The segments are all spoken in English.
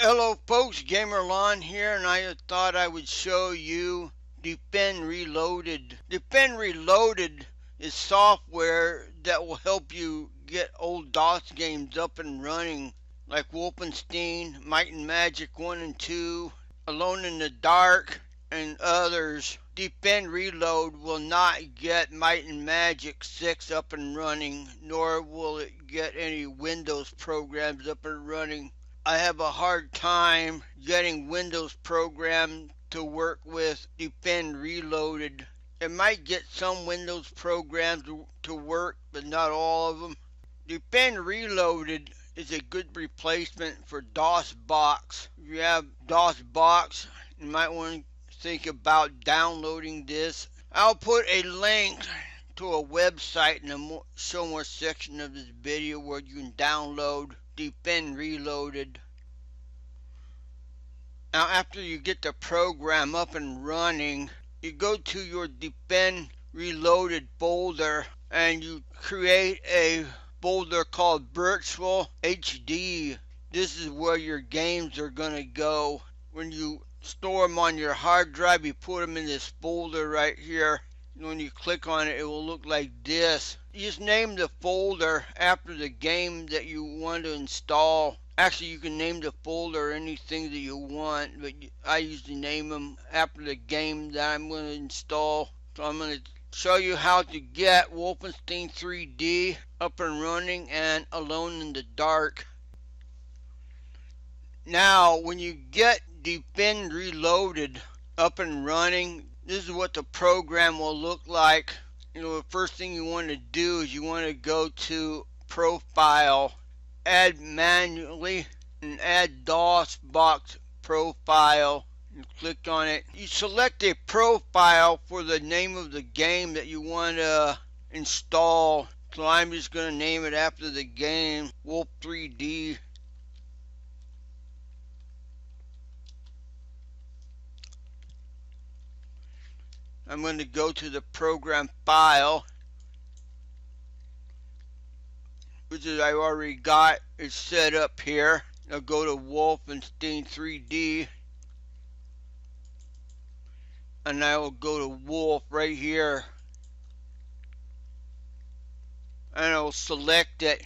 Hello folks, Gamerlon here, and I thought I would show you Fend Reloaded. Fend Reloaded is software that will help you get old DOS games up and running, like Wolfenstein, Might and Magic 1 and 2, Alone in the Dark, and others. Fend Reload will not get Might and Magic 6 up and running, nor will it get any Windows programs up and running. I have a hard time getting Windows programs to work with Fend Reloaded. It might get some Windows programs to work, but not all of them. Fend Reloaded is a good replacement for Dosbox. If you have Dosbox, you might want to think about downloading this. I'll put a link to a website in the show more section of this video where you can download Fend Reloaded. Now after you get the program up and running, you go to your Fend Reloaded folder and you create a folder called Virtual HD. This is where your games are gonna go. When you store them on your hard drive, you put them in this folder right here. When you click on it, it will look like this. You just name the folder after the game that you want to install. Actually, you can name the folder anything that you want, but I usually name them after the game that I'm going to install. So I'm going to show you how to get Wolfenstein 3D up and running and Alone in the Dark. Now, when you get Fend Reloaded up and running, this is what the program will look like. The first thing you want to do is you want to go to Profile, Add Manually, and add Dosbox Profile. You click on it. You select a profile for the name of the game that you want to install. So I'm just going to name it after the game, Wolf 3D. I'm going to go to the program file, which is I already got it set up here. I'll go to Wolfenstein 3D, and I will go to Wolf right here, and I'll select it.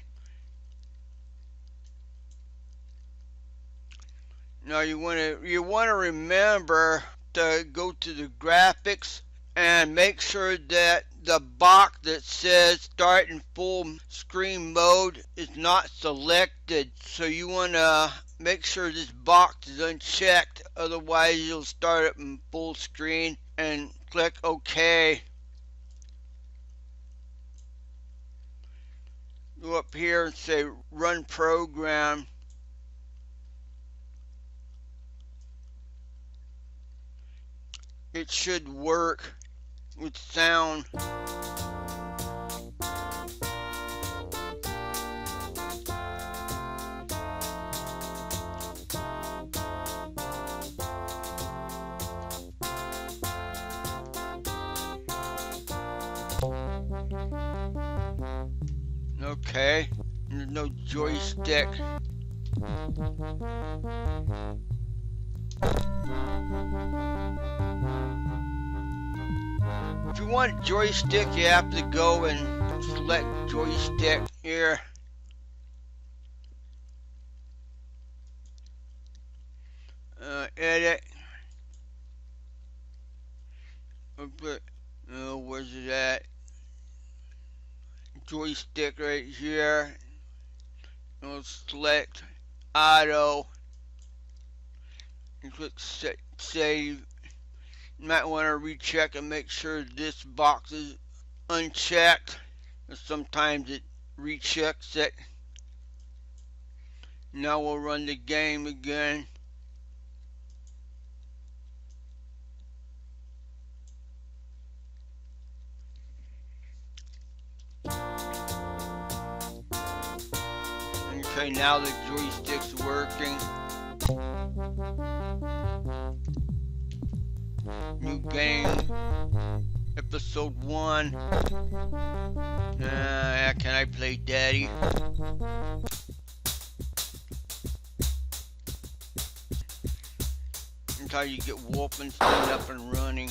Now you want to remember to go to the graphics and make sure that the box that says start in full screen mode is not selected. So you want to make sure this box is unchecked, otherwise you'll start it in full screen, and click OK. Go up here and say run program. It should work with sound. Okay, there's no joystick. If you want joystick, you have to go and select joystick here. Edit. Where's it at? Joystick right here. I'll select auto and click save. You might want to recheck and make sure this box is unchecked. Sometimes it rechecks it. Now we'll run the game again. Okay, now the joystick's working. New game, episode 1. Can I play Daddy? until you get Wolfenstein up and running.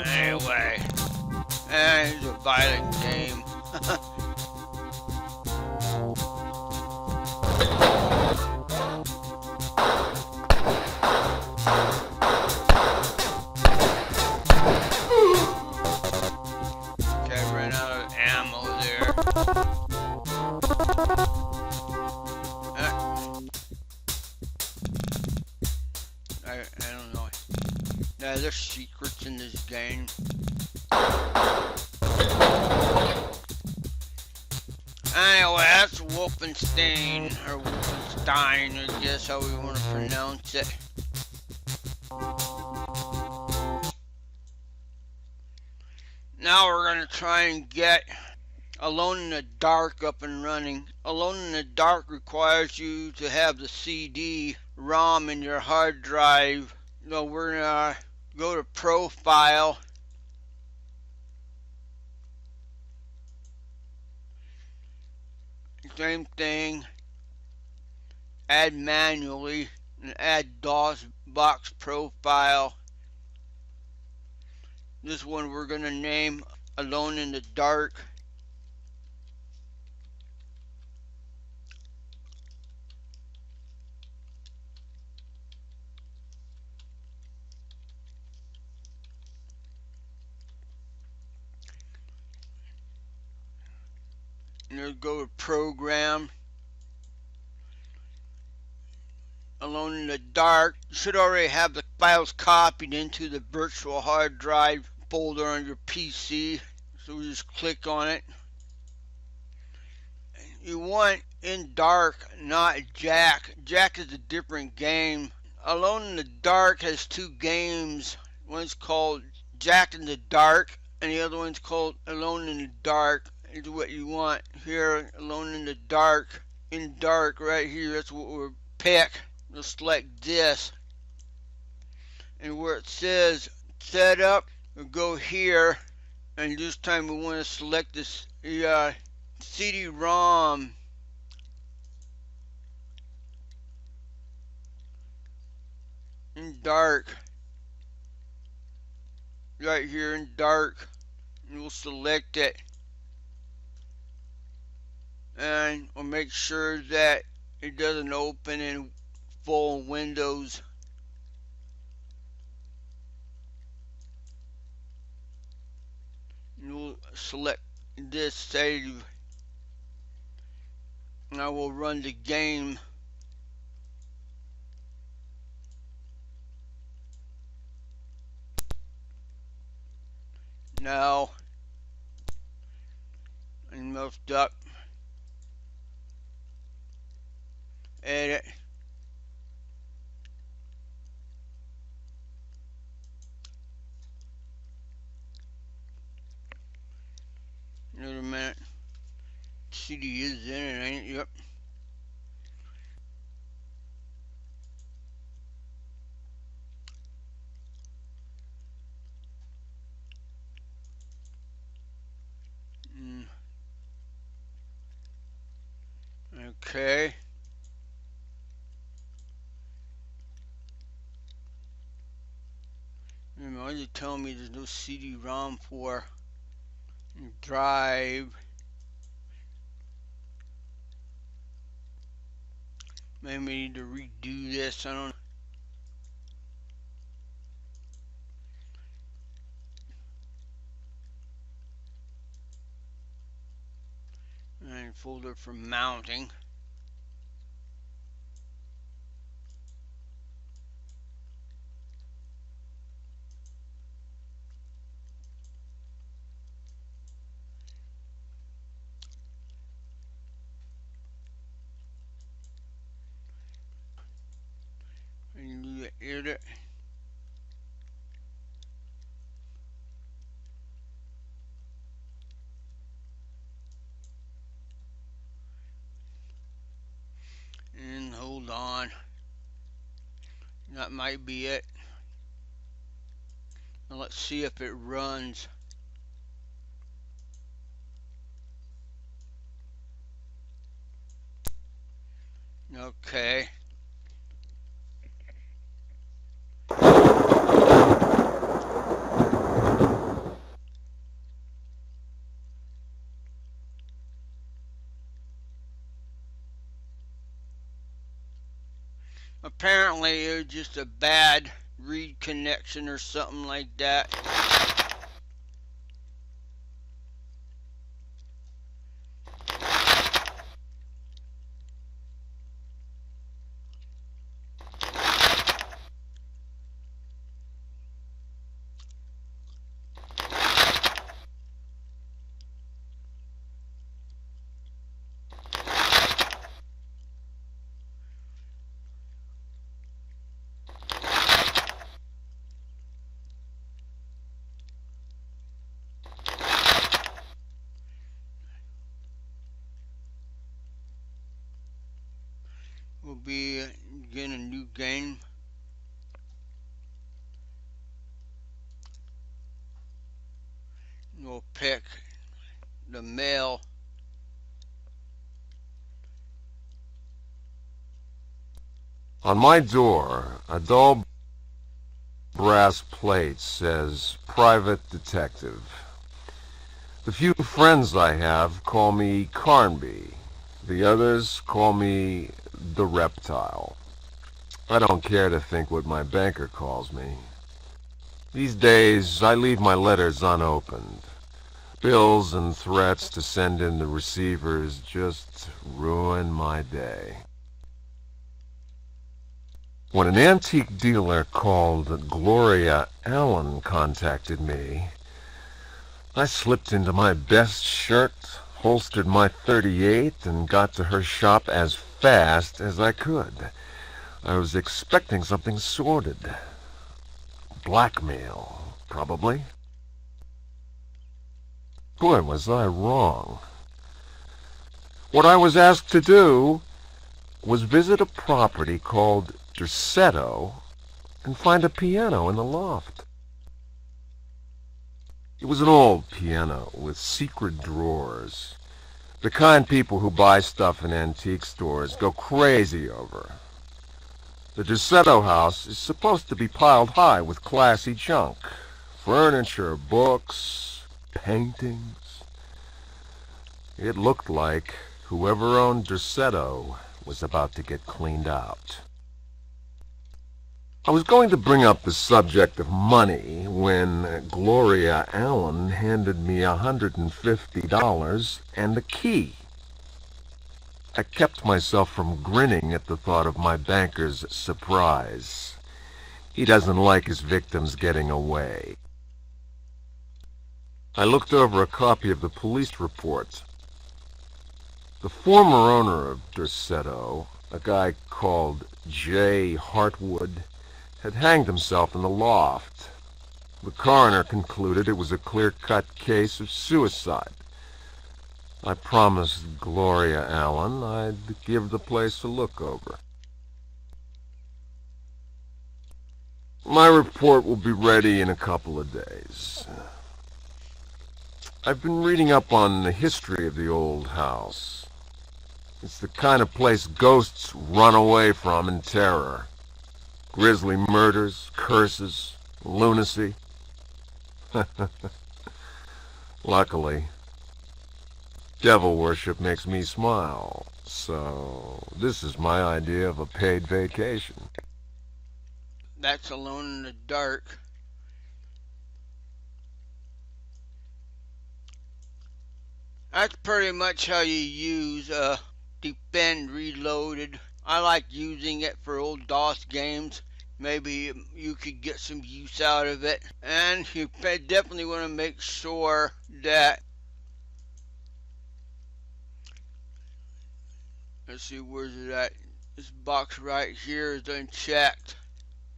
Anyway, it's a violent game. Okay, I ran out of ammo there. I don't know. Yeah, there's secrets in this game. Anyway, that's Wolfenstein, or Wolfenstein, I guess how we want to pronounce it. Now we're going to try and get Alone in the Dark up and running. Alone in the Dark requires you to have the CD-ROM in your hard drive. So we're going to go to Profile. Same thing. Add manually and add Dosbox Profile. This one we're going to name Alone in the Dark. And then go to Program. Alone in the Dark. You should already have the files copied into the virtual hard drive folder on your PC. So we just click on it. You want In Dark, not Jack. Jack is a different game. Alone in the Dark has two games. One's called Jack in the Dark, and the other one's called Alone in the Dark. Is what you want here. Alone in the Dark. In Dark right here. That's what we'll pick. We'll select this, and where it says Setup, we'll go here, and this time we want to select this CD-ROM. In Dark, right here in Dark, and we'll select it, and we'll make sure that it doesn't open in full Windows. And we'll select this save, and I will run the game. Now I messed up. Edit. Another minute. CD is in it, ain't it? Yep. Okay. Why is it telling me there's no CD-ROM for drive? Maybe we need to redo this. I don't know. And folder for mounting. it. And hold on. That might be it. Now let's see if it runs. Okay. Apparently it was just a bad read connection or something like that. We'll be getting a new game. We'll pick the male. On my door, a dull brass plate says Private Detective. The few friends I have call me Carnby. The others call me the Reptile. I don't care to think what my banker calls me. These days, I leave my letters unopened. Bills and threats to send in the receivers just ruin my day. When an antique dealer called Gloria Allen contacted me, I slipped into my best shirt, holstered my .38, and got to her shop as fast as I could. I was expecting something sordid. Blackmail, probably. Boy, was I wrong. What I was asked to do was visit a property called Dorsetto and find a piano in the loft. It was an old piano with secret drawers. The kind people who buy stuff in antique stores go crazy over. The Dorsetto house is supposed to be piled high with classy junk. Furniture, books, paintings. It looked like whoever owned Dorsetto was about to get cleaned out. I was going to bring up the subject of money when Gloria Allen handed me $150 and a key. I kept myself from grinning at the thought of my banker's surprise. He doesn't like his victims getting away. I looked over a copy of the police report. The former owner of Dorsetto, a guy called J. Hartwood, had hanged himself in the loft. The coroner concluded it was a clear-cut case of suicide. I promised Gloria Allen I'd give the place a look over. My report will be ready in a couple of days. I've been reading up on the history of the old house. It's the kind of place ghosts run away from in terror. Grisly murders, curses, lunacy. Luckily, devil worship makes me smile, so this is my idea of a paid vacation. That's Alone in the Dark. That's pretty much how you use Defend Reloaded. I like using it for old DOS games. Maybe you could get some use out of it. And you definitely want to make sure that, let's see, where's it at? This box right here is unchecked.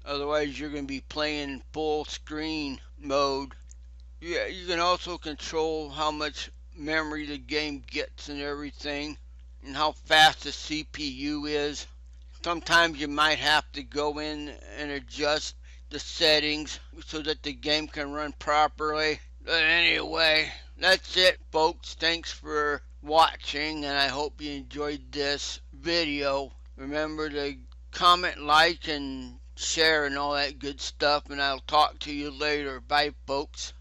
Otherwise, you're going to be playing full screen mode. Yeah, you can also control how much memory the game gets and everything, and how fast the CPU is. Sometimes you might have to go in and adjust the settings so that the game can run properly. But anyway, that's it, folks. Thanks for watching, and I hope you enjoyed this video. Remember to comment, like, and share, and all that good stuff, and I'll talk to you later. Bye, folks.